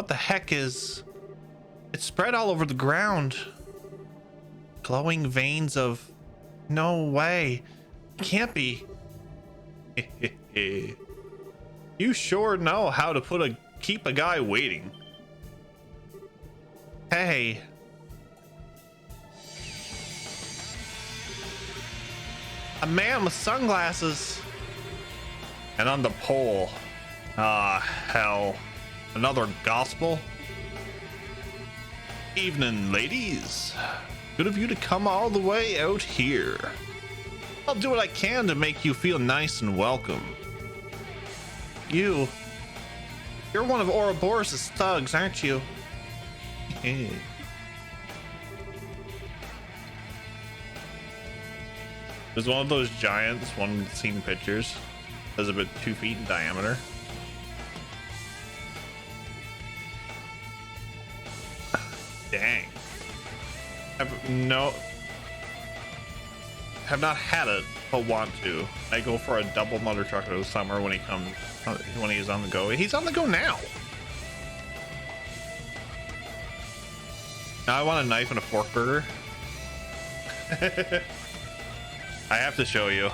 What the heck is... It's spread all over the ground. Glowing veins of... No way. Can't be. You sure know how to keep a guy waiting. Hey. A man with sunglasses. And on the pole. Ah, hell. Another gospel? Evening, ladies. Good of you to come all the way out here. I'll do what I can to make you feel nice and welcome. You're one of Ouroboros' thugs, aren't you? There's one of those giants, one seen pictures. That's about 2 feet in diameter. Dang. Have not had it, but want to. I go for a double mother trucker this summer when he's on the go. He's on the go now. Now I want a knife and a fork burger. I have to show you.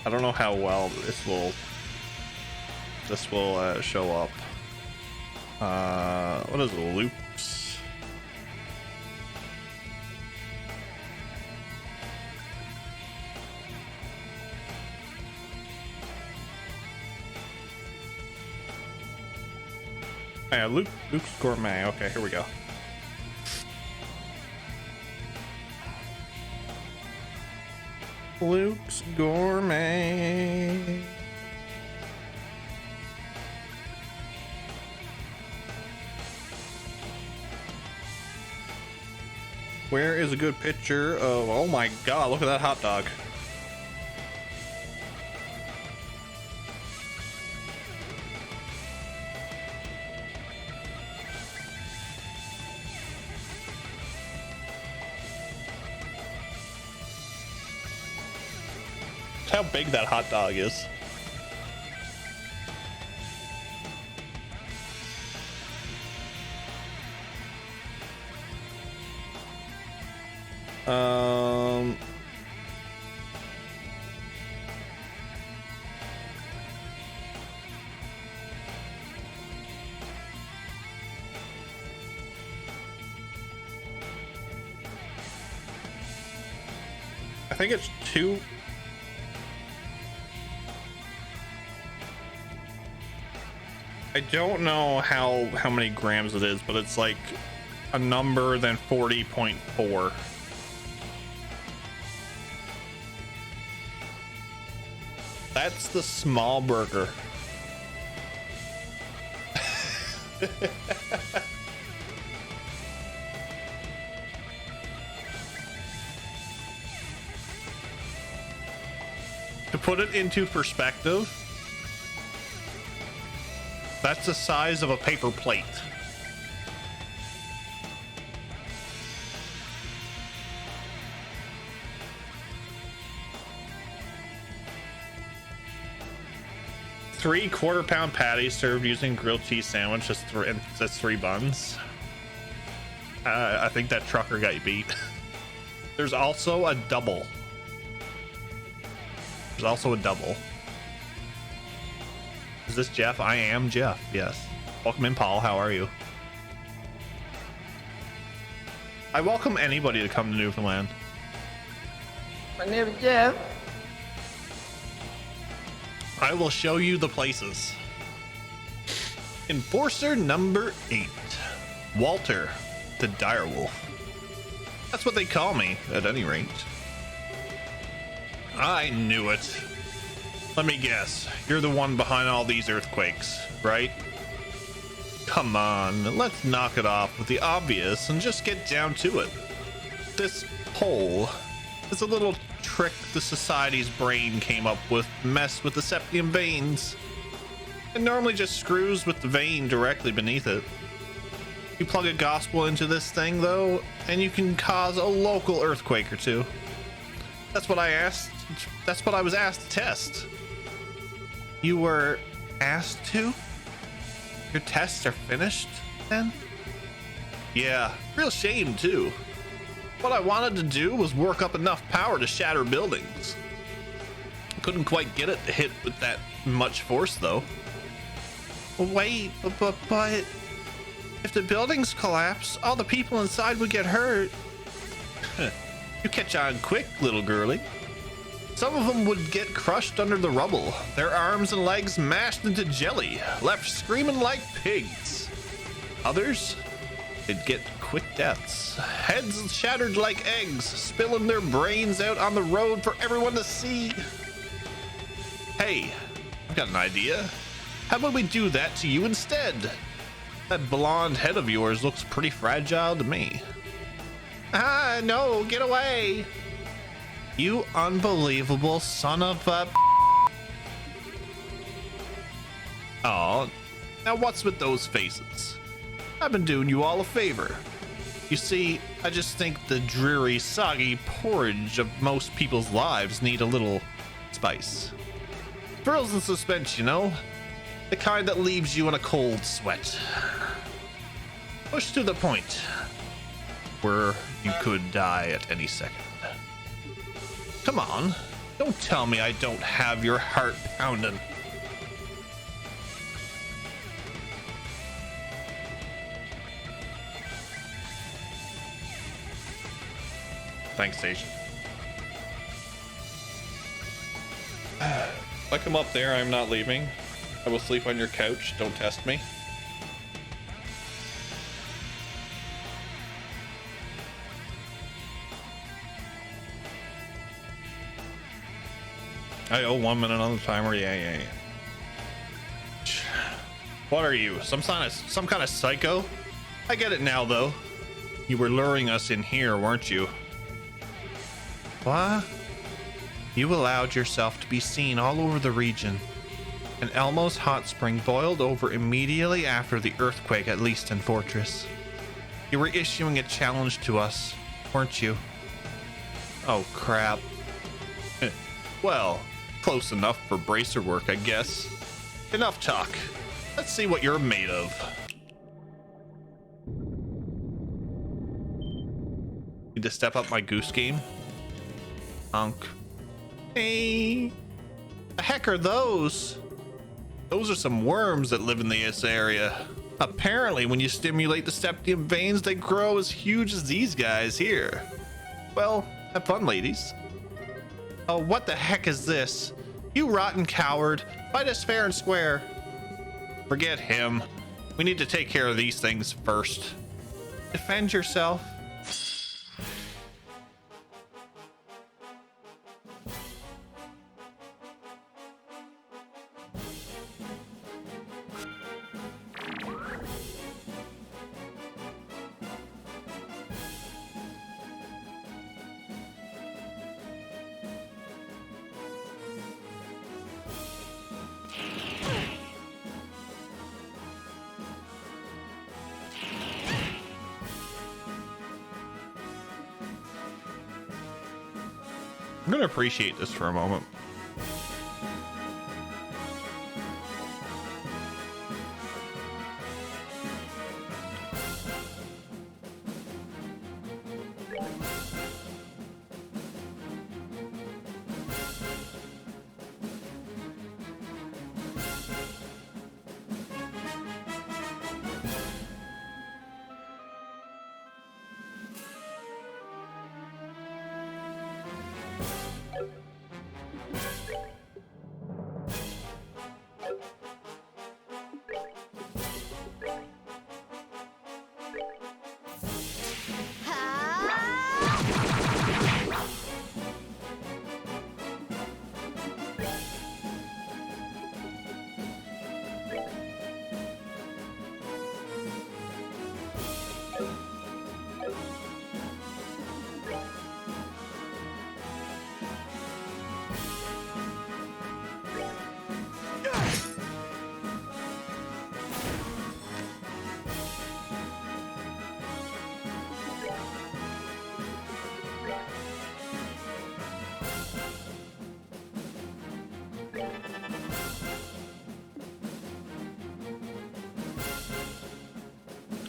I don't know how well this will show up. What is it? Loops. Yeah, Luke's Gourmet. Okay, here we go. Luke's Gourmet. Where is a good picture of... Oh my god, look at that hot dog. How big that hot dog is. I think it's 2. I don't know how many grams it is, but it's like a number than 40.4. That's the small burger. To put it into perspective, that's the size of a paper plate. Three quarter-pound patties served using grilled cheese sandwich. That's 3 buns. I think that trucker got beat. There's also a double. There's also a double. Is this Jeff? I am Jeff. Yes. Welcome in, Paul. How are you? I welcome anybody to come to Newfoundland. My name is Jeff. I will show you the places. Enforcer number 8. Walter, the direwolf. That's what they call me, at any rate. I knew it. Let me guess. You're the one behind all these earthquakes, right? Come on, let's knock it off with the obvious and just get down to it. This pole is a little trick the society's brain came up with to mess with the septium veins. It normally just screws with the vein directly beneath it. You plug a gospel into this thing though, and you can cause a local earthquake or two. That's what I was asked to test. You were asked to? Your tests are finished? then? Yeah, real shame too. What I wanted to do was work up enough power to shatter buildings. Couldn't quite get it to hit with that much force though. Wait, but if the buildings collapse, all the people inside would get hurt. You catch on quick, little girlie. Some of them would get crushed under the rubble, their arms and legs mashed into jelly, left screaming like pigs. Others, they'd get quick deaths, heads shattered like eggs, spilling their brains out on the road for everyone to see. Hey, I've got an idea. How about we do that to you instead? That blonde head of yours looks pretty fragile to me. Ah, no, get away. You unbelievable son of a... Aw, now what's with those faces? I've been doing you all a favor. You see, I just think the dreary, soggy porridge of most people's lives need a little spice. Thrills and suspense, you know? The kind that leaves you in a cold sweat. Push to the point where you could die at any second. Come on, don't tell me I don't have your heart pounding. Thanks, Station. If I come up there, I'm not leaving. I will sleep on your couch. Don't test me. I owe 1 minute on the timer. Yeah. What are you? Some kind of psycho? I get it now, though. You were luring us in here, weren't you? What? You allowed yourself to be seen all over the region. And Elmo's hot spring boiled over immediately after the earthquake at Leaston Fortress. You were issuing a challenge to us, weren't you? Oh, crap. Well, close enough for bracer work, I guess. Enough talk. Let's see what you're made of. Need to step up my goose game. Honk. Hey. The heck are those? Those are some worms that live in this area. Apparently, when you stimulate the septium veins, they grow as huge as these guys here. Well, have fun, ladies. Oh, what the heck is this? You rotten coward. Fight us fair and square. Forget him. We need to take care of these things first. Defend yourself. I'm gonna appreciate this for a moment.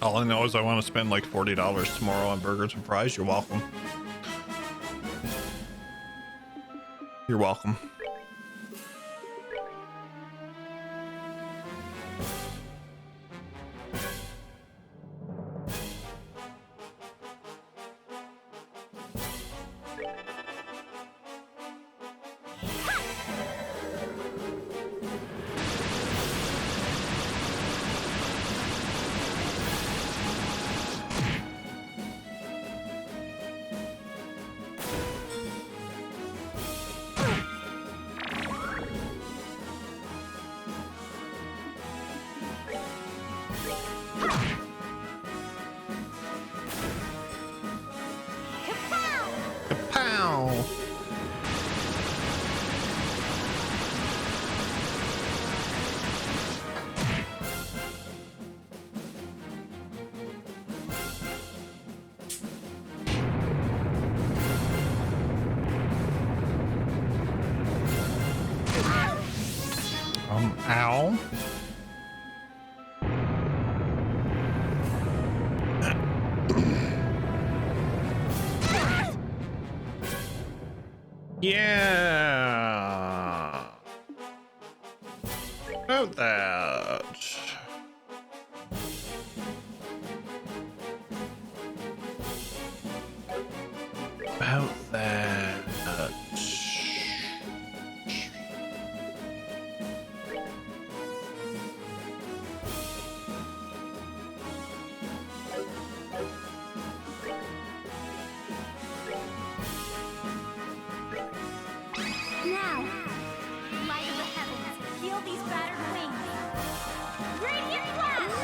All I know is I want to spend like $40 tomorrow on burgers and fries. You're welcome. You're welcome. Pow! Ow. Yeah. About that. About that. Now, light of the heavens, heal these battered wings. Radiant flash!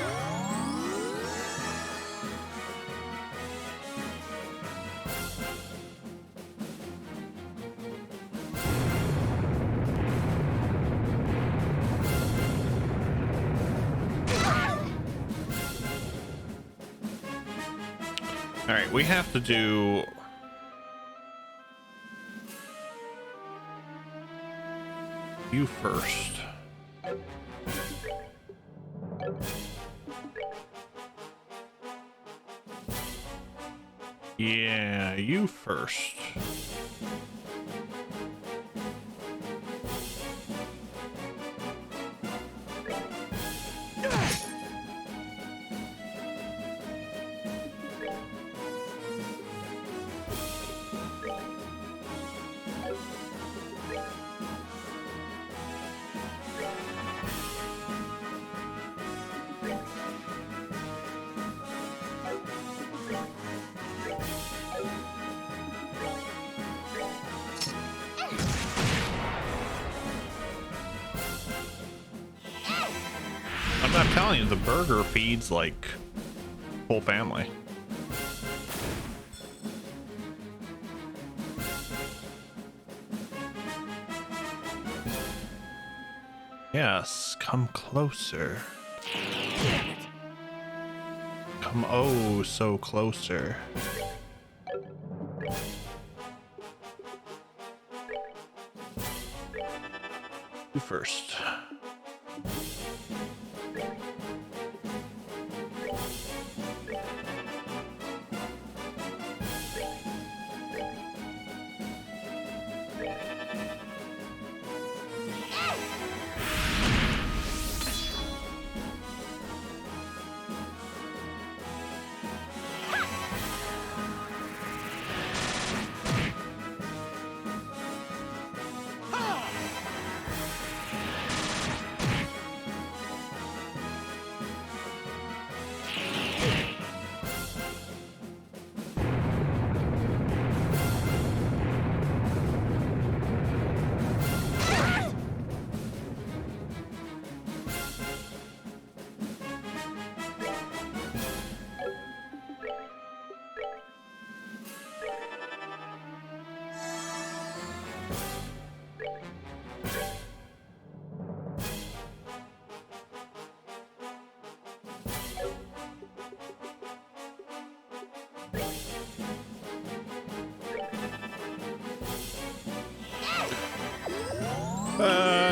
All right, we have to do you first. Yeah, you first. I'm not telling you, the burger feeds like whole family. Yes, come closer. Come oh so closer. You first.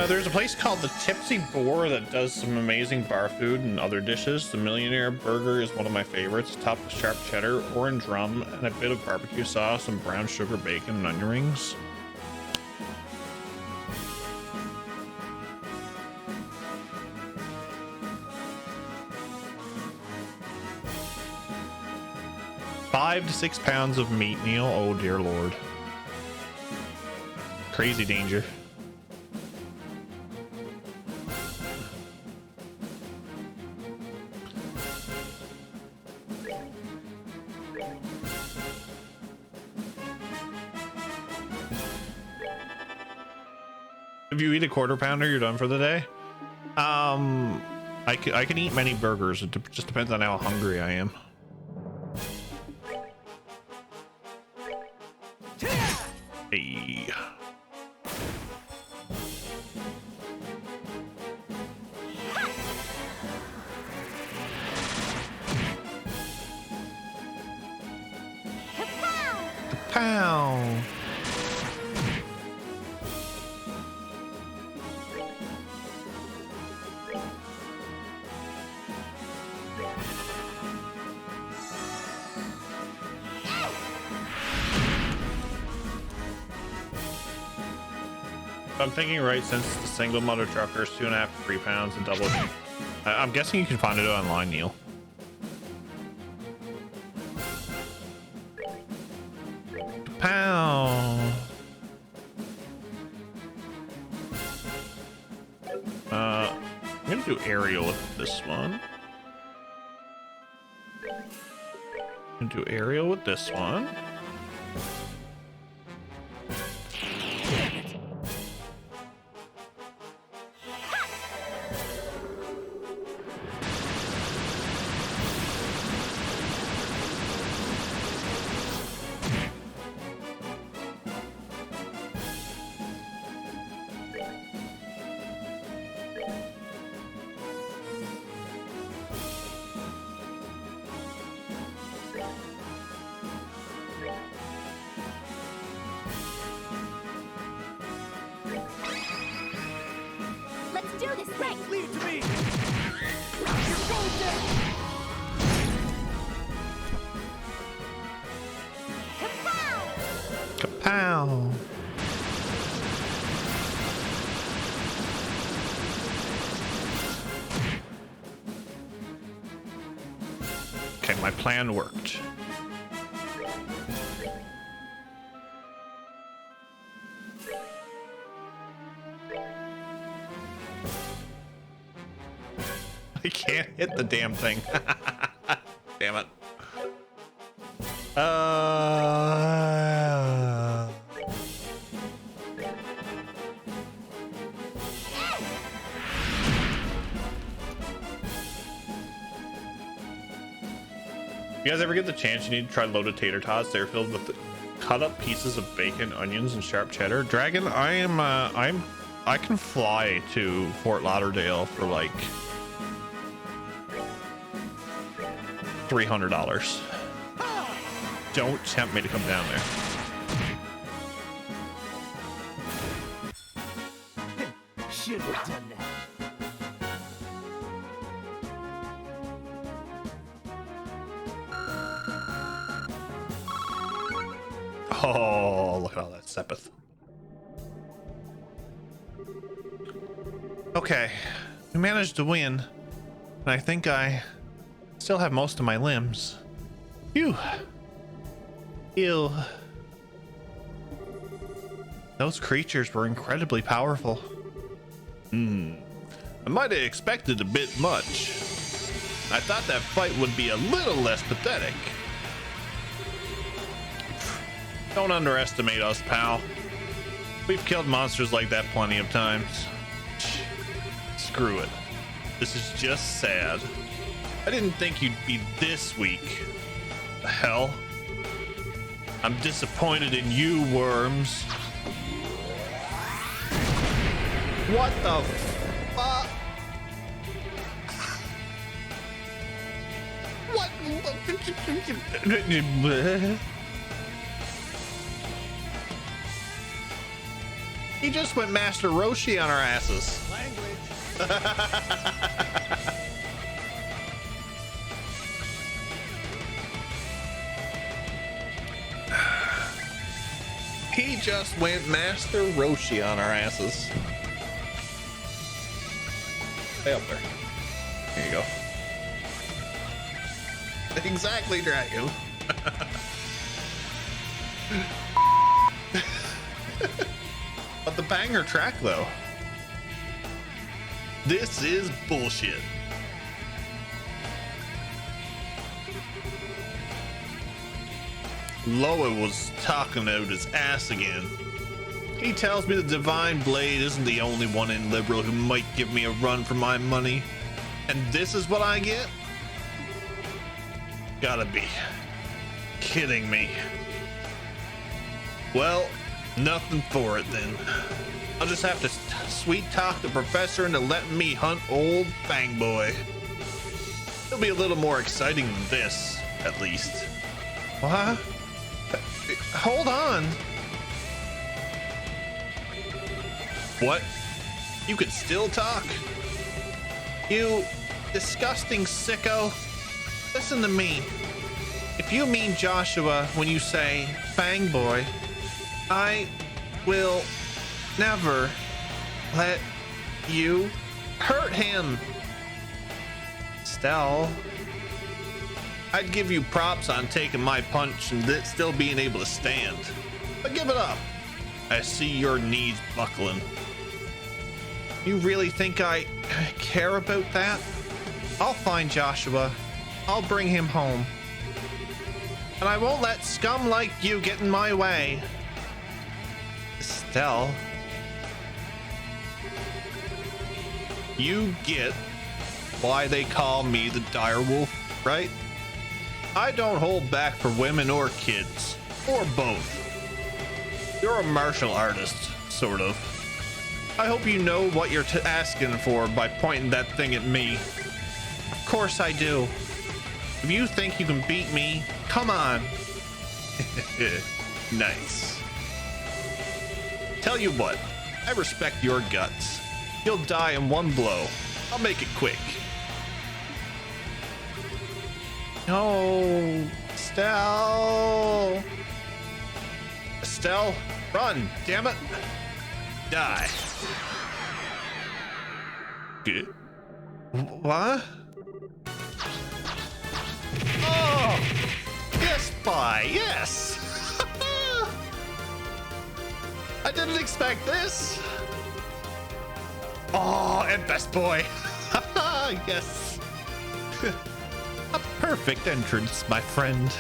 there's a place called the Tipsy Boar that does some amazing bar food and other dishes. The Millionaire Burger is one of my favorites, topped with sharp cheddar, orange rum, and a bit of barbecue sauce and brown sugar bacon and onion rings. £5 to £6 of meat, Neil. Oh dear Lord. Crazy danger. If you eat a quarter pounder, you're done for the day. I can eat many burgers. It just depends on how hungry I am. Hey. Pow. I'm thinking right, since the single motor trucker is 2.5 to 3 pounds and double. I'm guessing you can find it online, Neil. Pow. I'm gonna do aerial with this one. I'm gonna do aerial with this one. Let's do this thing! Leave it to me! You're going down! Kapow! Kapow. Okay, my plan worked. I can't hit the damn thing. Damn it. You guys ever get the chance, you need to try loaded tater tots. They're filled with cut up pieces of bacon, onions, and sharp cheddar. Dragon, I can fly to Fort Lauderdale for like $300. Don't tempt me to come down there. Should have done that. Oh, look at all that Sepith. Okay, we managed to win, and I think I still have most of my limbs. Phew. Ew. Those creatures were incredibly powerful. I might have expected a bit much. I thought that fight would be a little less pathetic. Don't underestimate us, pal. We've killed monsters like that plenty of times. Screw it. This is just sad. I didn't think you'd be this weak. The hell? I'm disappointed in you, worms. What the fuck? What? He just went Master Roshi on our asses. He just went Master Roshi on our asses. Stay up there. Here you go. Exactly, Dragon. But the banger track, though. This is bullshit. Loa was talking out his ass again. He tells me the Divine Blade isn't the only one in Liberal who might give me a run for my money. And this is what I get? Gotta be kidding me. Well, nothing for it then. I'll just have to sweet talk the professor into letting me hunt old Fang Boy. It'll be a little more exciting than this, at least. What? Hold on. What? You can still talk? You disgusting sicko. Listen to me. If you mean Joshua when you say Fang Boy, I will never let you hurt him. Stell, I'd give you props on taking my punch and still being able to stand. But give it up. I see your knees buckling. You really think I care about that? I'll find Joshua. I'll bring him home. And I won't let scum like you get in my way. Stell. You get why they call me the dire wolf, right? I don't hold back for women or kids, or both. You're a martial artist, sort of. I hope you know what you're asking for by pointing that thing at me. Of course I do. If you think you can beat me, come on. Nice. Tell you what, I respect your guts. You'll die in one blow. I'll make it quick. No, Stell. Stell, run, damn it. Die. Good. What? Oh, yes, bye, yes. I didn't expect this. Oh, and best boy. Yes. A perfect entrance, my friend.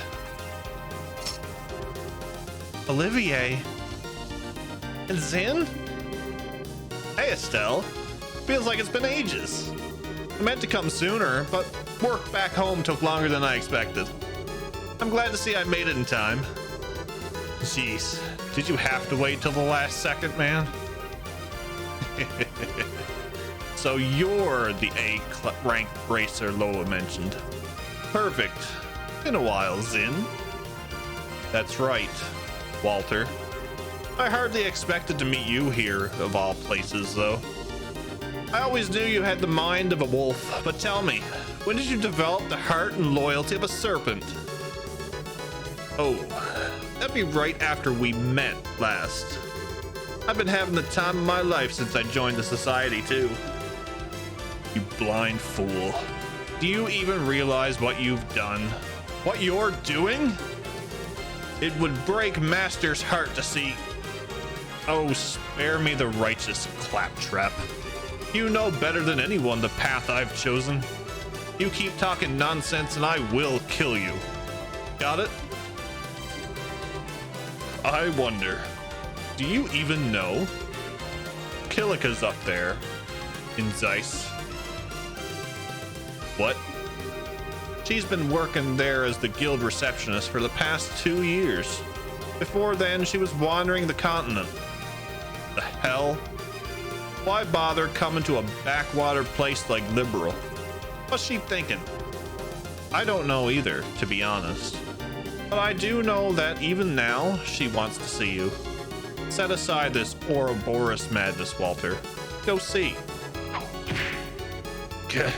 Olivier. And Zin? Hey, Estelle. Feels like it's been ages. I meant to come sooner, but work back home took longer than I expected. I'm glad to see I made it in time. Jeez, did you have to wait till the last second, man? So you're the A-rank racer Loa mentioned. Perfect. Been a while, Zin. That's right, Walter. I hardly expected to meet you here, of all places, though. I always knew you had the mind of a wolf, but tell me, when did you develop the heart and loyalty of a serpent? Oh, that'd be right after we met last. I've been having the time of my life since I joined the society, too. You blind fool. Do you even realize what you've done? What you're doing? It would break Master's heart to see. Oh, spare me the righteous claptrap. You know better than anyone the path I've chosen. You keep talking nonsense and I will kill you. Got it? I wonder, do you even know? Kilika's up there in Zeiss. What? She's been working there as the guild receptionist for the past 2 years. Before then, she was wandering the continent. The hell? Why bother coming to a backwater place like Liberal? What's she thinking? I don't know either, to be honest. But I do know that even now, she wants to see you. Set aside this Ouroboros madness, Walter. Go see. Gah.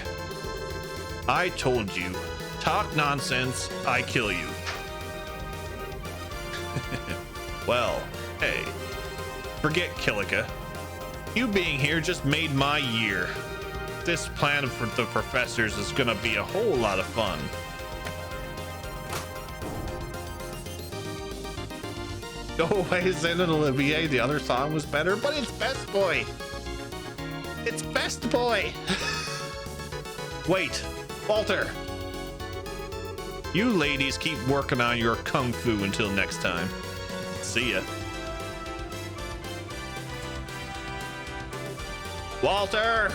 I told you. Talk nonsense, I kill you. Well, hey. Forget Kilika. You being here just made my year. This plan for the professors is gonna be a whole lot of fun. Go away, Zen and Olivier. The other song was better, but it's Best Boy. It's Best Boy. Wait, Walter. You ladies keep working on your kung fu until next time. See ya. Walter!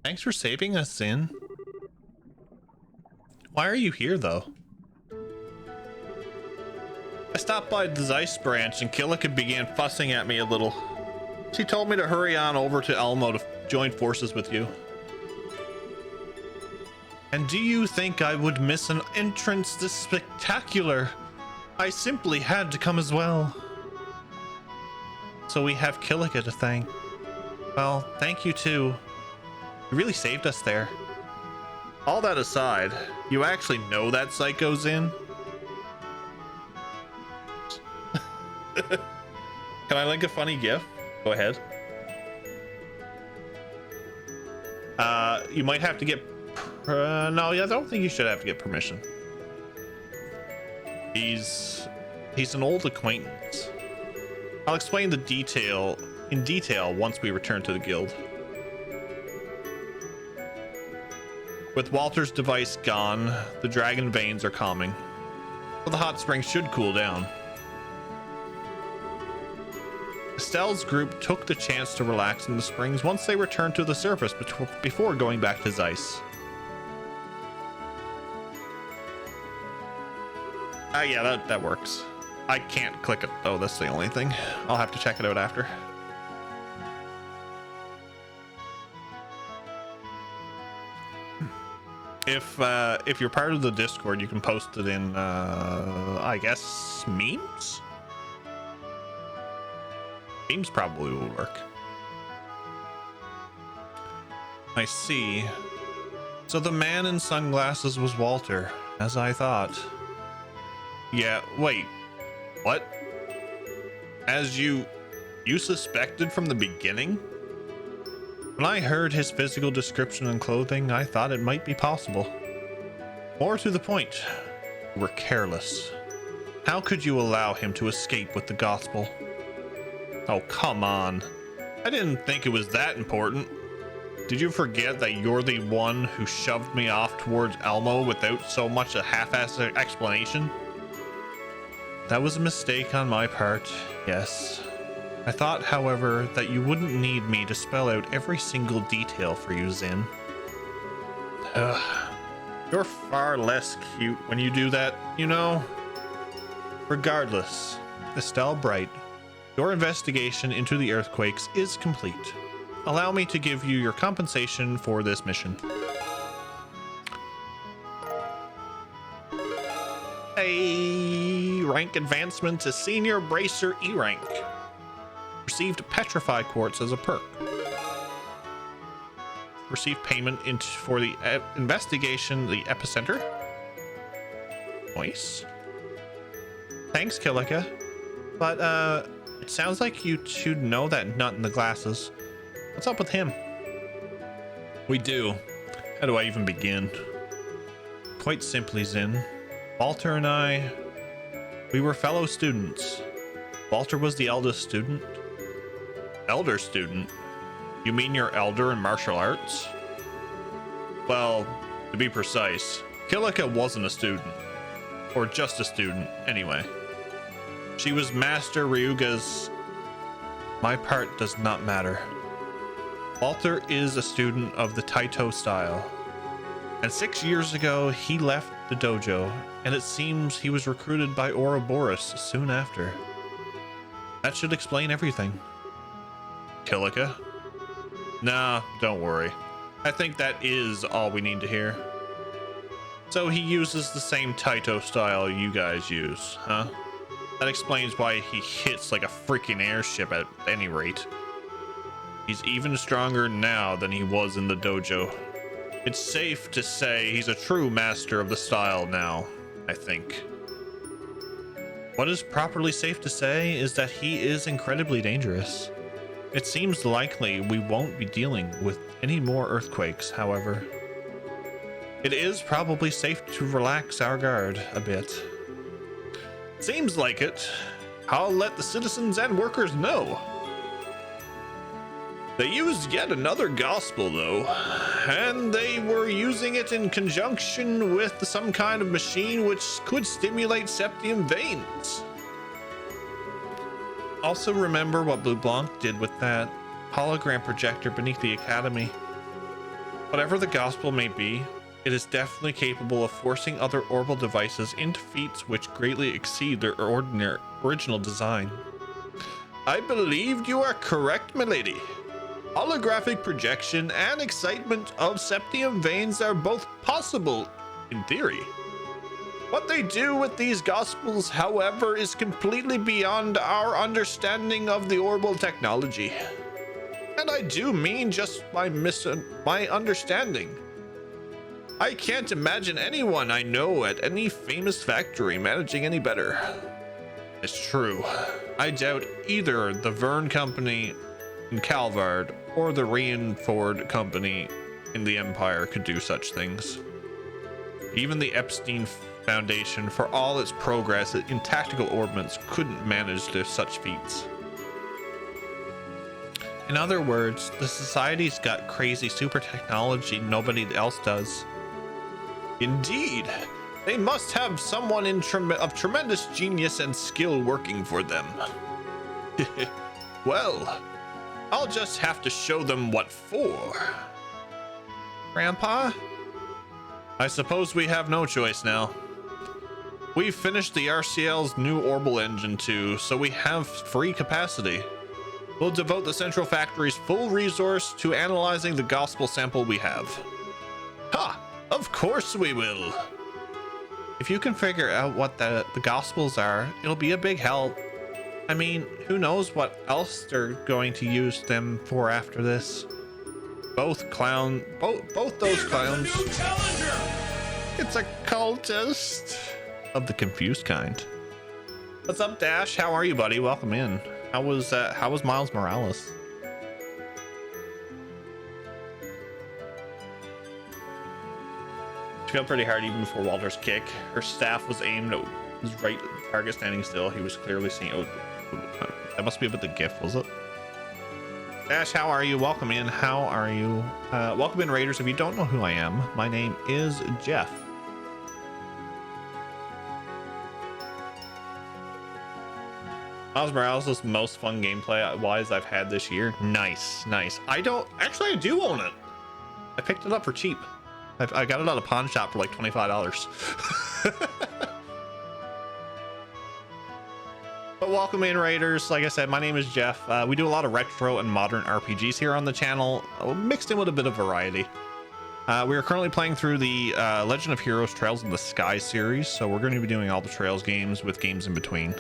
Thanks for saving us, Zin. Why are you here, though? I stopped by the Zeiss branch and Kilika began fussing at me a little. She told me to hurry on over to Elmo to join forces with you. And do you think I would miss an entrance this spectacular? I simply had to come as well. So we have Kilika to thank. Well, thank you too. You really saved us there. All that aside, you actually know that Psycho's in? Can I link a funny GIF? Go ahead. You might have to get... no, I don't think you should have to get permission. He's an old acquaintance. I'll explain in detail once we return to the guild. With Walter's device gone, the dragon veins are calming. So the hot springs should cool down. Estelle's group took the chance to relax in the springs once they returned to the surface before going back to Zeiss. Yeah, that works. I can't click it though, that's the only thing. I'll have to check it out after. If you're part of the Discord, you can post it in I guess memes? Memes probably will work. I see. So the man in sunglasses was Walter, as I thought. Yeah, wait. What? As you suspected from the beginning? When I heard his physical description and clothing, I thought it might be possible. More to the point, you were careless. How could you allow him to escape with the gospel? Oh, come on. I didn't think it was that important. Did you forget that you're the one who shoved me off towards Elmo without so much a half-assed explanation? That was a mistake on my part, yes. I thought, however, that you wouldn't need me to spell out every single detail for you, Zin. You're far less cute when you do that, you know? Regardless, Estelle Bright, your investigation into the earthquakes is complete. Allow me to give you your compensation for this mission. A rank advancement to Senior Bracer E rank. Received Petrify Quartz as a perk. Received payment for the investigation, the epicenter. Nice. Thanks, Kilika. But it sounds like you two know that nut in the glasses. What's up with him? We do. How do I even begin? Quite simply, Zin. Walter and I, we were fellow students. Walter was the eldest student. Elder student? You mean you're elder in martial arts? Well, to be precise, Kilika wasn't a student. Or just a student, anyway. She was Master Ryuga's... My part does not matter. Walter is a student of the Taito style. And 6 years ago, he left the dojo, and it seems he was recruited by Ouroboros soon after. That should explain everything. Kilika? Nah, don't worry. I think that is all we need to hear. So he uses the same Taito style you guys use, huh? That explains why he hits like a freaking airship at any rate. He's even stronger now than he was in the dojo. It's safe to say he's a true master of the style now, I think. What is properly safe to say is that he is incredibly dangerous. It seems likely we won't be dealing with any more earthquakes, however. It is probably safe to relax our guard a bit. Seems like it. I'll let the citizens and workers know. They used yet another gospel, though, and they were using it in conjunction with some kind of machine which could stimulate septium veins. Also remember what Blue Blanc did with that hologram projector beneath the academy. Whatever the gospel may be, it is definitely capable of forcing other orbital devices into feats which greatly exceed their ordinary original design. I believe you are correct, milady. Holographic projection and excitement of septium veins are both possible in theory. What they do with these gospels, however, is completely beyond our understanding of the orbital technology. And I do mean just my understanding. I can't imagine anyone I know at any famous factory managing any better. It's true. I doubt either the Verne Company in Calvard or the Rainford Company in the Empire could do such things. Even the Epstein Foundation, for all its progress in tactical ordnance, couldn't manage such feats. In other words, the society's got crazy super technology nobody else does. Indeed, they must have someone of tremendous genius and skill working for them. Well, I'll just have to show them what for. Grandpa? I suppose we have no choice now. We've finished the RCL's new orbital engine too, so we have free capacity. We'll devote the Central Factory's full resource to analyzing the gospel sample we have. Ha! Of course we will! If you can figure out what the gospels are, it'll be a big help. I mean, who knows what else they're going to use them for after this. Both those clowns. It's a cultist of the confused kind. What's up, Dash? How are you, buddy? Welcome in. How was Miles Morales? She felt pretty hard even before Walter's kick. Her staff was aimed at his right target standing still. He was clearly seeing. Oh, that must be about the gift, was it? Dash, how are you? Welcome in. How are you? Welcome in, Raiders. If you don't know who I am, my name is Jeff. Miles Morales is the most fun gameplay wise I've had this year. Nice. I do own it. I picked it up for cheap. I got it at a pawn shop for like $25. But welcome in, Raiders. Like I said, my name is Jeff. We do a lot of retro and modern RPGs here on the channel, mixed in with a bit of variety. We are currently playing through the Legend of Heroes Trails in the Sky series, so we're going to be doing all the Trails games with games in between.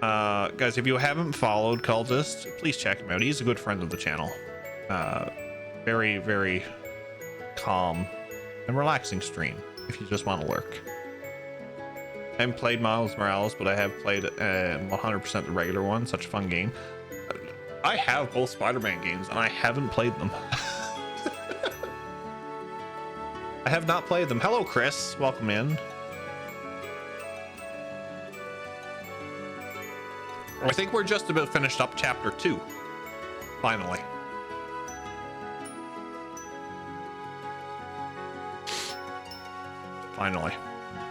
Guys, if you haven't followed Cultist, please check him out. He's a good friend of the channel. Very, very calm and relaxing stream if you just want to lurk. I haven't played Miles Morales, but I have played 100% the regular one. Such a fun game. I have both Spider-Man games and I haven't played them. I have not played them. Hello, Chris. Welcome in. I think we're just about finished up chapter 2. Finally.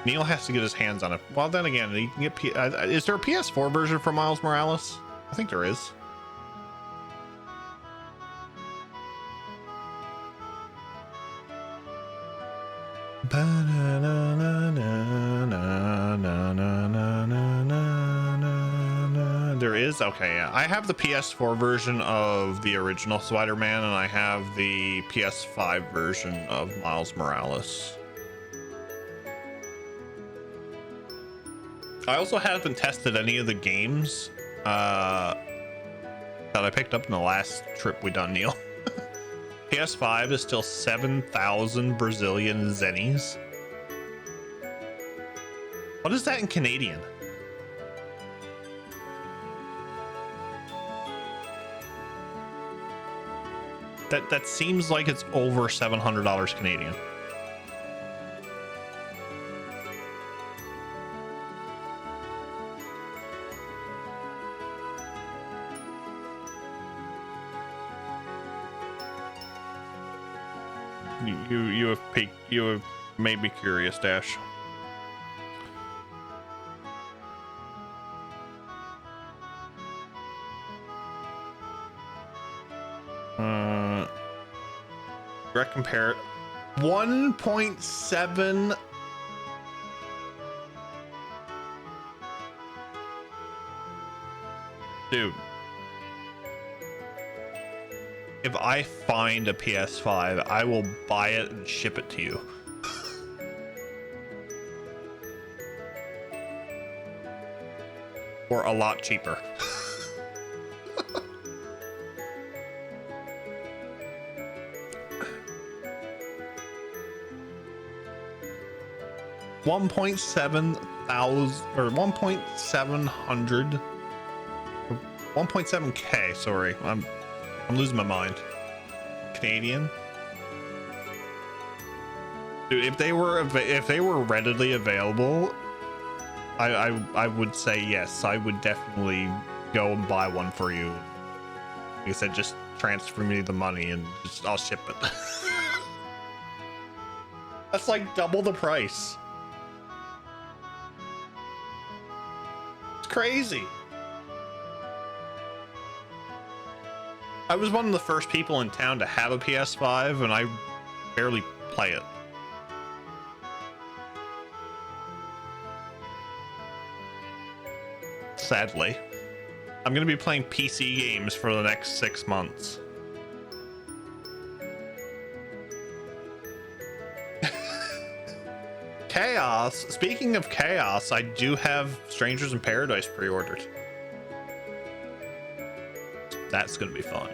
Neil has to get his hands on it. Well, then again, he can get. Is there a PS4 version for Miles Morales? I think there is. There is? Okay, yeah. I have the PS4 version of the original Spider-Man, and I have the PS5 version of Miles Morales. I also haven't tested any of the games that I picked up in the last trip we done, Neil. PS5 is still 7,000 Brazilian zennies. What is that in Canadian? That seems like it's over $700 Canadian. You have made me curious, Dash. Direct compare it. 1.7. Dude. If I find a PS5, I will buy it and ship it to you. For a lot cheaper. $1.7 1.7K. Sorry, I'm losing my mind. Canadian. Dude, if they were readily available, I would say yes. I would definitely go and buy one for you. Like I said, just transfer me the money and I'll ship it. That's like double the price. It's crazy. I was one of the first people in town to have a PS5 and I barely play it. Sadly. I'm going to be playing PC games for the next 6 months. Chaos. Speaking of Chaos, I do have Strangers in Paradise pre-ordered. That's going to be fun.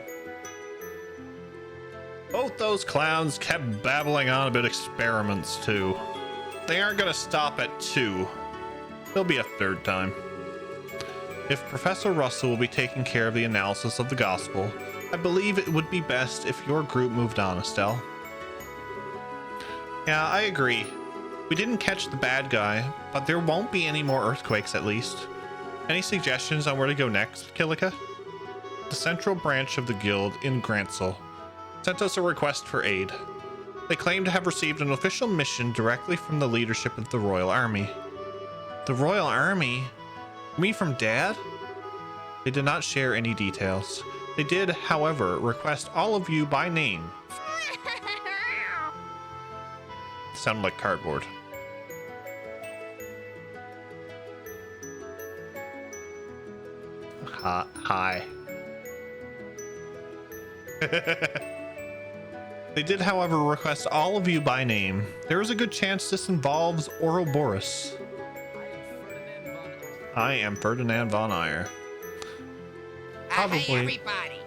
Both those clowns kept babbling on about experiments too. They aren't going to stop at 2. There'll be a third time. If Professor Russell will be taking care of the analysis of the gospel, I believe it would be best if your group moved on, Estelle. Yeah, I agree. We didn't catch the bad guy, but there won't be any more earthquakes at least. Any suggestions on where to go next, Kilika? The central branch of the guild in Grantsel sent us a request for aid. They claim to have received an official mission directly from the leadership of the Royal Army. The Royal Army? You mean from Dad? They did not share any details. They did, however, request all of you by name. Sound like cardboard. Hi. They did, however, request all of you by name. There is a good chance this involves Ouroboros. I am Ferdinand von Ayer. Probably. Hey, everybody.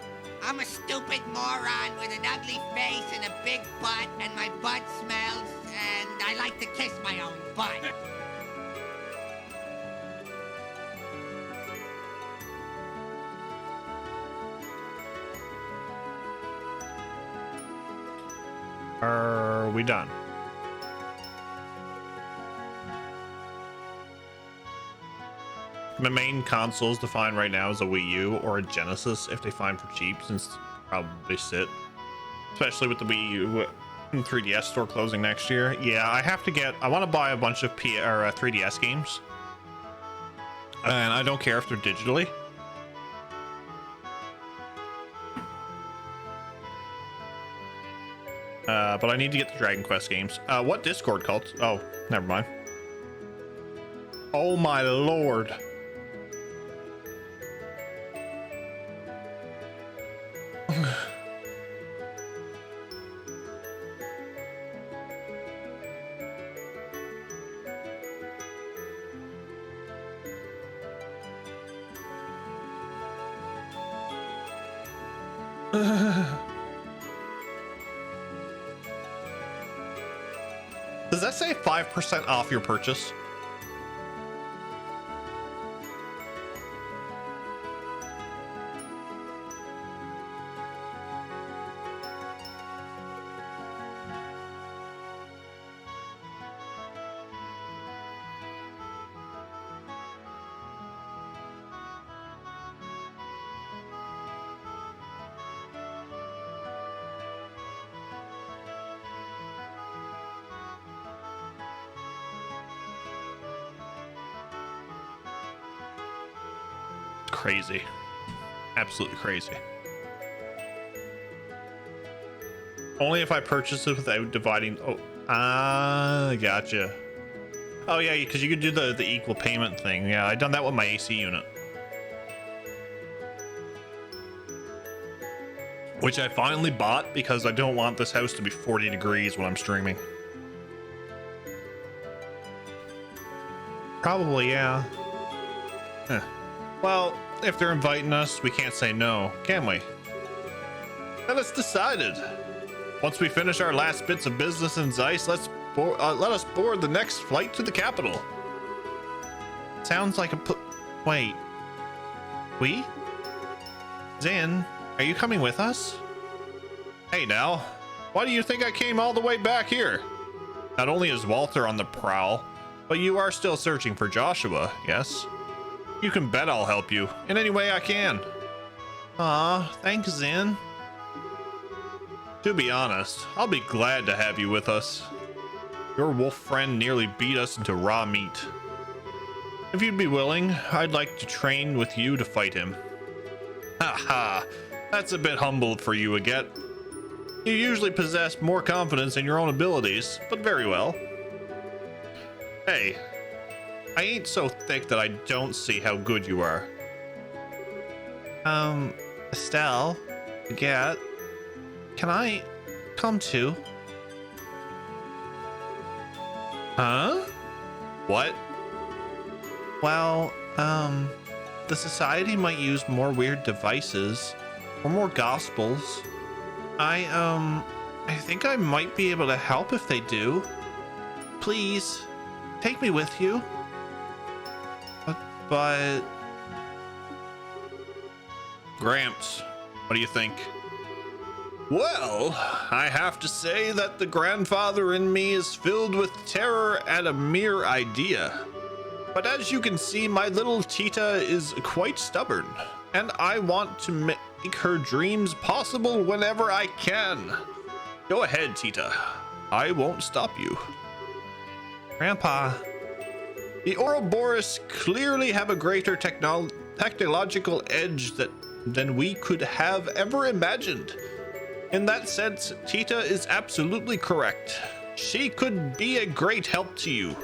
I'm a stupid moron with an ugly face and a big butt, and my butt smells, and I like to kiss my own butt. Are we done? My main consoles to find right now is a Wii U or a Genesis if they find for cheap, since probably sit. Especially with the Wii U and 3DS store closing next year. Yeah, I want to buy a bunch of 3DS games. And I don't care if they're digitally. But I need to get the Dragon Quest games. What Discord cult? Oh, never mind. Oh my lord. Does that say 5% off your purchase? Crazy. Absolutely crazy. Only if I purchase it without dividing. Oh, gotcha. Oh yeah, because you could do the equal payment thing. Yeah, I done that with my AC unit, which I finally bought because I don't want this house to be 40 degrees when I'm streaming. Probably, yeah. Huh. Well, if they're inviting us, we can't say no, can we? Then it's decided. Once we finish our last bits of business in Zeiss, let us board the next flight to the capital. Sounds like a wait. We? Zin, are you coming with us? Hey now, why do you think I came all the way back here? Not only is Walter on the prowl, but you are still searching for Joshua, yes? You can bet I'll help you in any way I can. Aw, thanks, Zin. To be honest, I'll be glad to have you with us. Your wolf friend nearly beat us into raw meat. If you'd be willing, I'd like to train with you to fight him. Ha ha, that's a bit humble for you, Aget. You usually possess more confidence in your own abilities, but very well. Hey, I ain't so thick that I don't see how good you are. Estelle, Aget, can I come too? Huh? What? Well, the society might use more weird devices or more gospels. I think I might be able to help if they do. Please, take me with you. But... Gramps, what do you think? Well, I have to say that the grandfather in me is filled with terror at a mere idea. But as you can see, my little Tita is quite stubborn, and I want to make her dreams possible whenever I can. Go ahead, Tita. I won't stop you. Grandpa, the Ouroboros clearly have a greater technological edge than we could have ever imagined. In that sense, Tita is absolutely correct. She could be a great help to you.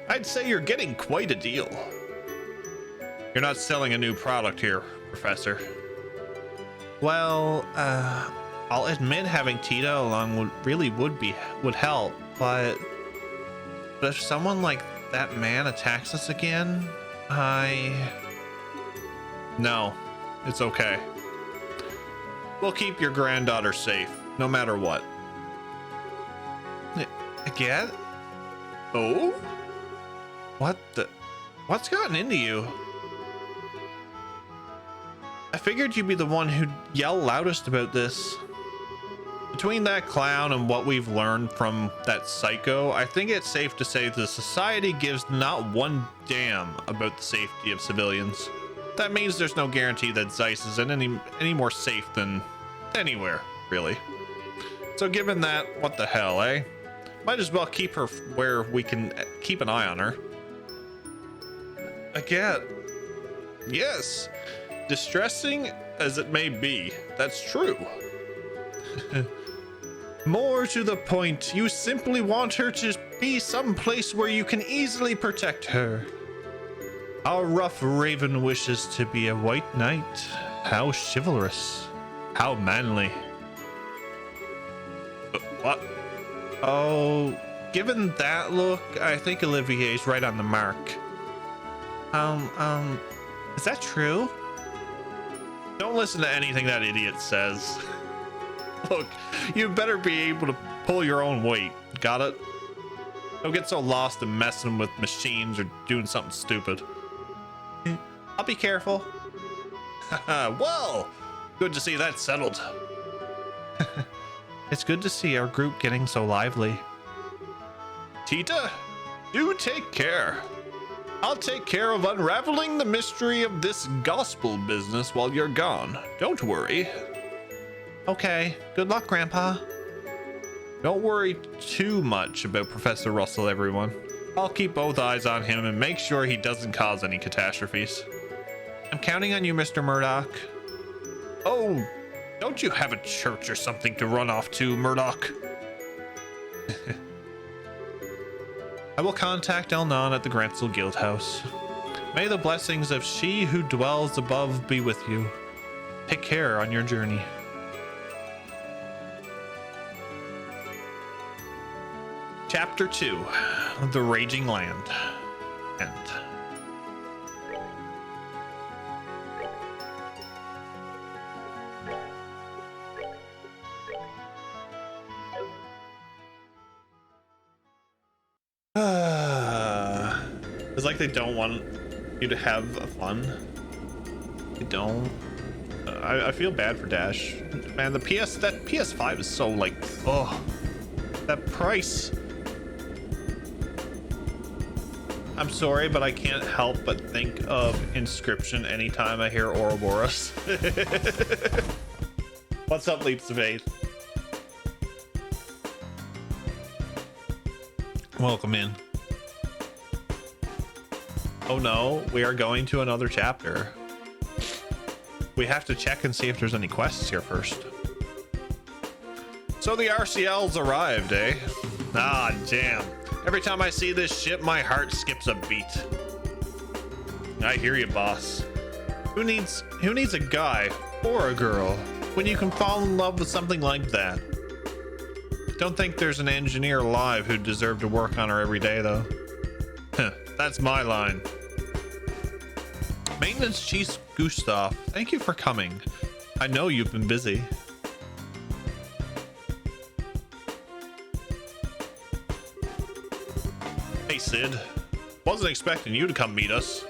I'd say you're getting quite a deal. You're not selling a new product here, Professor. Well, I'll admit having Tita along would help, but if someone like that man attacks us again, No, it's okay. We'll keep your granddaughter safe, no matter what. Again? Oh? What's gotten into you? I figured you'd be the one who'd yell loudest about this. Between that clown and what we've learned from that psycho, I think it's safe to say the society gives not one damn about the safety of civilians. That means there's no guarantee that Zeiss is any more safe than anywhere, really. So given that, what the hell, eh? Might as well keep her where we can keep an eye on her. Again, yes, distressing as it may be, that's true. More to the point, you simply want her to be someplace where you can easily protect her. Our rough raven wishes to be a white knight. How chivalrous. How manly. What? Oh, given that look, I think Olivier's right on the mark. Is that true? Don't listen to anything that idiot says. Look, you better be able to pull your own weight. Got it? Don't get so lost in messing with machines or doing something stupid. I'll be careful. Well, good to see that settled. It's good to see our group getting so lively. Tita, do take care. I'll take care of unraveling the mystery of this gospel business while you're gone. Don't worry. Okay, good luck, Grandpa. Don't worry too much about Professor Russell, everyone. I'll keep both eyes on him and make sure he doesn't cause any catastrophes. I'm counting on you, Mr. Murdoch. Oh, don't you have a church or something to run off to, Murdoch? I will contact Elnon at the Grancel Guild House. May the blessings of she who dwells above be with you. Take care on your journey. Chapter 2, The Raging Land. End. It's like they don't want you to have fun. They don't. I feel bad for Dash. Man, that PS5 is so like, oh, that price. I'm sorry, but I can't help but think of Inscription anytime I hear Ouroboros. What's up, Leaps of Faith? Welcome in. Oh no, we are going to another chapter. We have to check and see if there's any quests here first. So the RCL's arrived, eh? Ah, damn. Every time I see this ship, my heart skips a beat. I hear you, boss. Who needs a guy or a girl when you can fall in love with something like that? Don't think there's an engineer alive who'd deserve to work on her every day, though. That's my line. Maintenance Chief Gustav, thank you for coming. I know you've been busy. Hey, Sid. Wasn't expecting you to come meet us.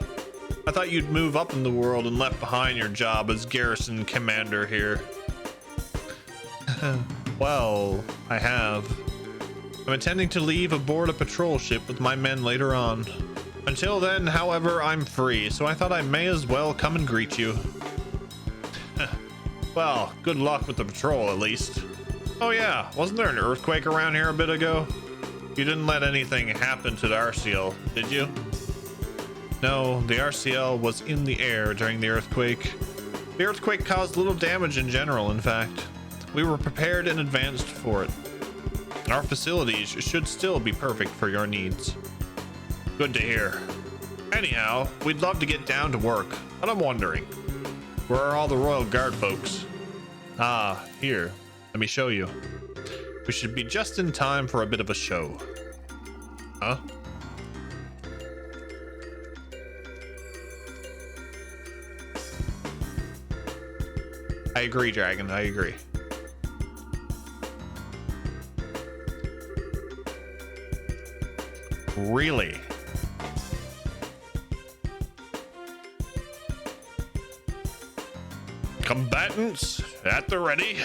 I thought you'd move up in the world and left behind your job as garrison commander here. Well, I have. I'm intending to leave aboard a patrol ship with my men later on. Until then, however, I'm free, so I thought I may as well come and greet you. Well, good luck with the patrol, at least. Oh yeah, wasn't there an earthquake around here a bit ago? You didn't let anything happen to the RCL, did you? No, the RCL was in the air during the earthquake. The earthquake caused little damage in general, in fact. We were prepared in advance for it. Our facilities should still be perfect for your needs. Good to hear. Anyhow, we'd love to get down to work, but I'm wondering, where are all the Royal Guard folks? Ah, here. Let me show you. We should be just in time for a bit of a show. Huh? I agree, Dragon. I agree. Really? Combatants at the ready.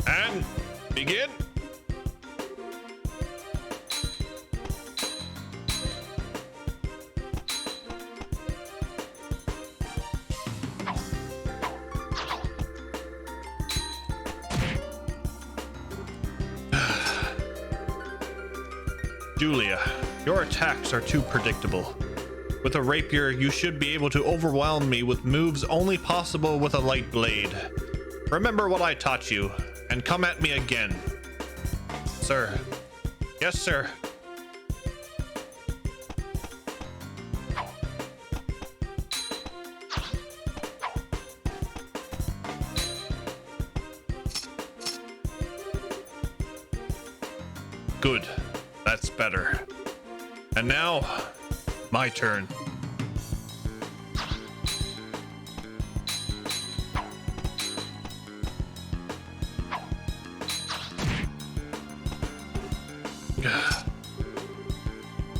And begin. Julia, your attacks are too predictable. With a rapier, you should be able to overwhelm me with moves only possible with a light blade. Remember what I taught you, and come at me again. Sir. Yes, sir. Good. That's better. And now, my turn.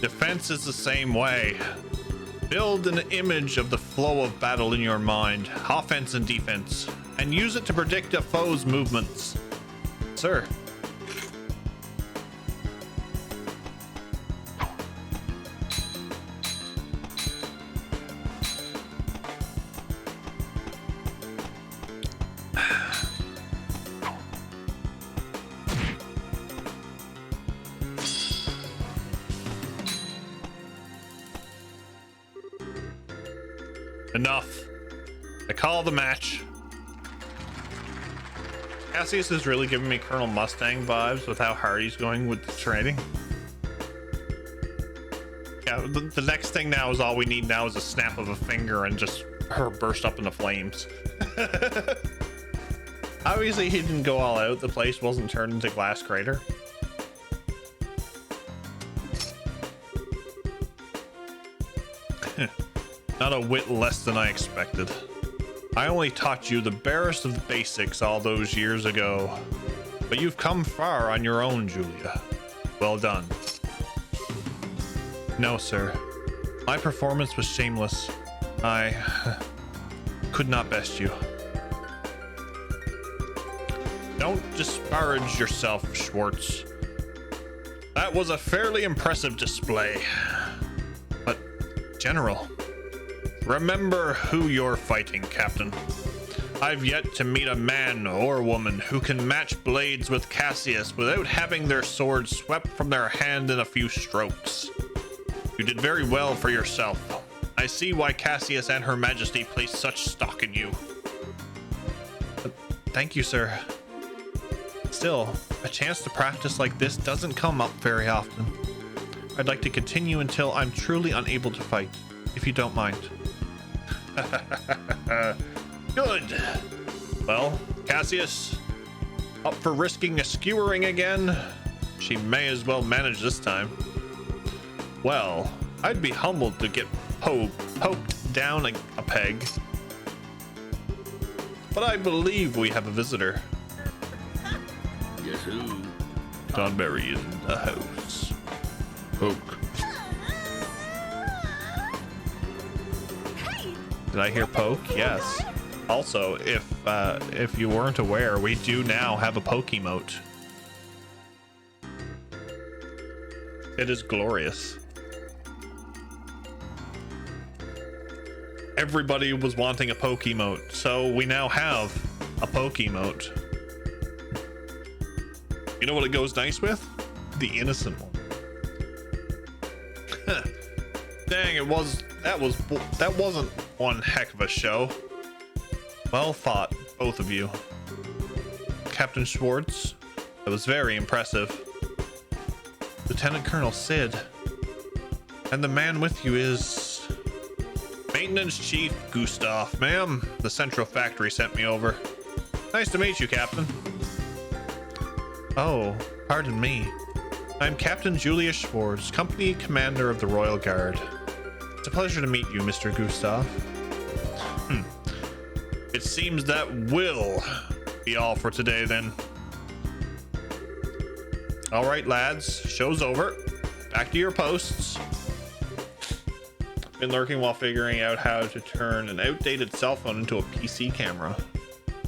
Defense is the same way. Build an image of the flow of battle in your mind, offense and defense, and use it to predict a foe's movements. Sir. Enough. I call the match. Cassius is really giving me Colonel Mustang vibes with how hard he's going with the training. Yeah, the next thing now is all we need now is a snap of a finger and just her burst up into flames. Obviously he didn't go all out. The place wasn't turned into glass crater. Not a whit less than I expected. I only taught you the barest of the basics all those years ago, but you've come far on your own, Julia. Well done. No, sir. My performance was shameless. I could not best you. Don't disparage yourself, Schwartz. That was a fairly impressive display. But, General, remember who you're fighting, Captain. I've yet to meet a man or woman who can match blades with Cassius without having their swords swept from their hand in a few strokes. You did very well for yourself. I see why Cassius and Her Majesty place such stock in you. Thank you, sir. Still, a chance to practice like this doesn't come up very often. I'd like to continue until I'm truly unable to fight, if you don't mind. Good. Well, Cassius, up for risking a skewering again? She may as well manage this time. Well, I'd be humbled to get poked down a peg. But I believe we have a visitor. Guess who? John Barry is in the house. Poke. Did I hear poke? Yes. Also, if you weren't aware, we do now have a poke emote. It is glorious. Everybody was wanting a poke emote, so we now have a poke emote. You know what it goes nice with? The innocent one. Dang, that wasn't one heck of a show. Well thought, both of you. Captain Schwartz, that was very impressive. Lieutenant Colonel Sid. And the man with you is Maintenance Chief Gustav. Ma'am, the Central Factory sent me over. Nice to meet you, Captain. Oh, pardon me. I'm Captain Julius Schwartz, Company Commander of the Royal Guard. It's a pleasure to meet you, Mr. Gustav. It seems that will be all for today, then. All right, lads, show's over. Back to your posts. Been lurking while figuring out how to turn an outdated cell phone into a PC camera.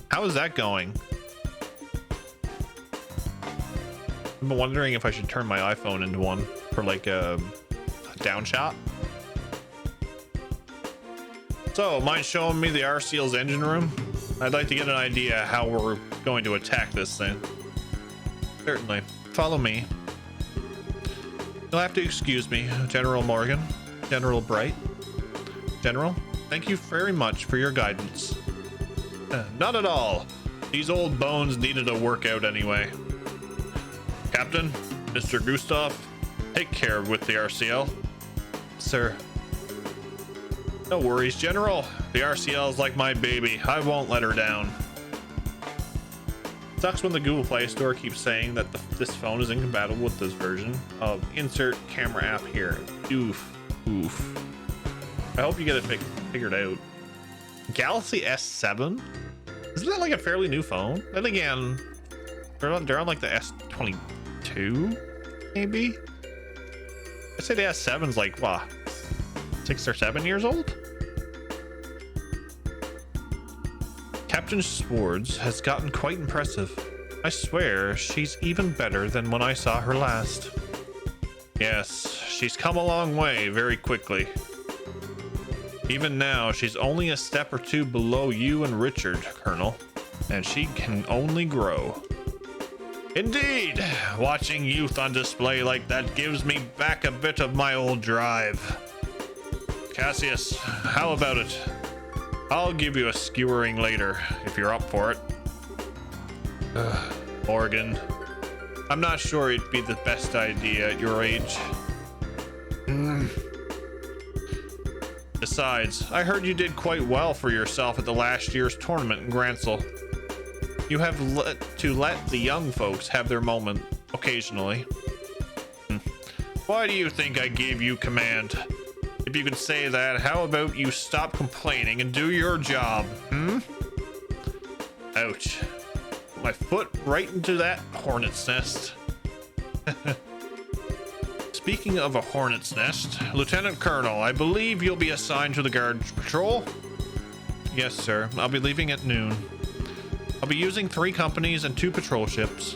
How is that going? I've been wondering if I should turn my iPhone into one for like a down shot. So, mind showing me the RCL's engine room? I'd like to get an idea how we're going to attack this thing. Certainly. Follow me. You'll have to excuse me, General Morgan. General Bright. General, thank you very much for your guidance. Not at all. These old bones needed a workout anyway. Captain, Mr. Gustav, take care with the RCL. Sir. No worries, General. The RCL is like my baby. I won't let her down. Sucks when the Google Play Store keeps saying that this phone is incompatible with this version of insert camera app here. Oof. Oof. I hope you get it figured out. Galaxy S7? Isn't that like a fairly new phone? Then again, they're on like the S22, maybe? I say the S7's like, what, 6 or 7 years old? Captain Swords has gotten quite impressive. I swear she's even better than when I saw her last. Yes, she's come a long way very quickly. Even now, she's only a step or two below you and Richard, Colonel, and she can only grow. Indeed, watching youth on display like that gives me back a bit of my old drive. Cassius, how about it? I'll give you a skewering later, if you're up for it. Morgan, I'm not sure it'd be the best idea at your age. Besides, I heard you did quite well for yourself at the last year's tournament in Grancel. You have to let the young folks have their moment occasionally. Why do you think I gave you command? If you can say that, how about you stop complaining and do your job, Ouch. Put my foot right into that hornet's nest. Speaking of a hornet's nest, Lieutenant Colonel, I believe you'll be assigned to the guard patrol? Yes, sir. I'll be leaving at noon. I'll be using 3 companies and 2 patrol ships.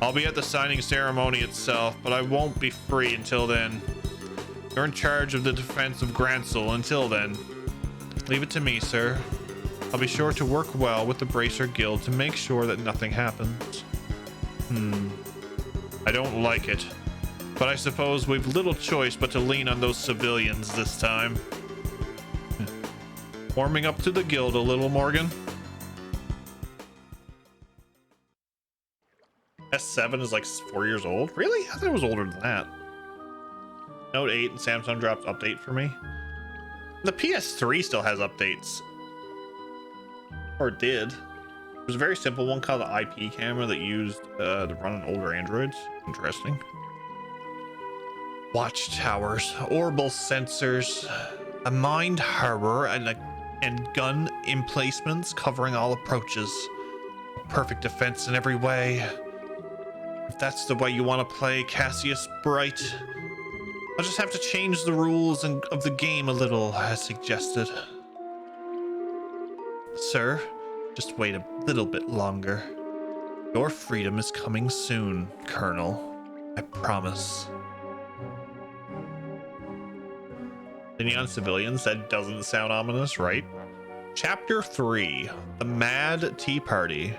I'll be at the signing ceremony itself, but I won't be free until then. You're in charge of the defense of Grancel until then. Leave it to me, sir. I'll be sure to work well with the Bracer Guild to make sure that nothing happens. I don't like it, but I suppose we've little choice but to lean on those civilians this time. Warming up to the guild a little, Morgan? S7 is like 4 years old? Really? I thought it was older than that. Note 8 and Samsung dropped update for me. The PS3 still has updates. Or it did. It was a very simple one called the IP camera that used to run on older Androids. Interesting. Watchtowers, orbital sensors, a mined harbor, and gun emplacements covering all approaches. Perfect defense in every way. If that's the way you want to play Cassius Bright, I'll just have to change the rules of the game a little, as suggested. Sir, just wait a little bit longer. Your freedom is coming soon, Colonel. I promise. Leaning on civilians, that doesn't sound ominous, right? Chapter 3, The Mad Tea Party.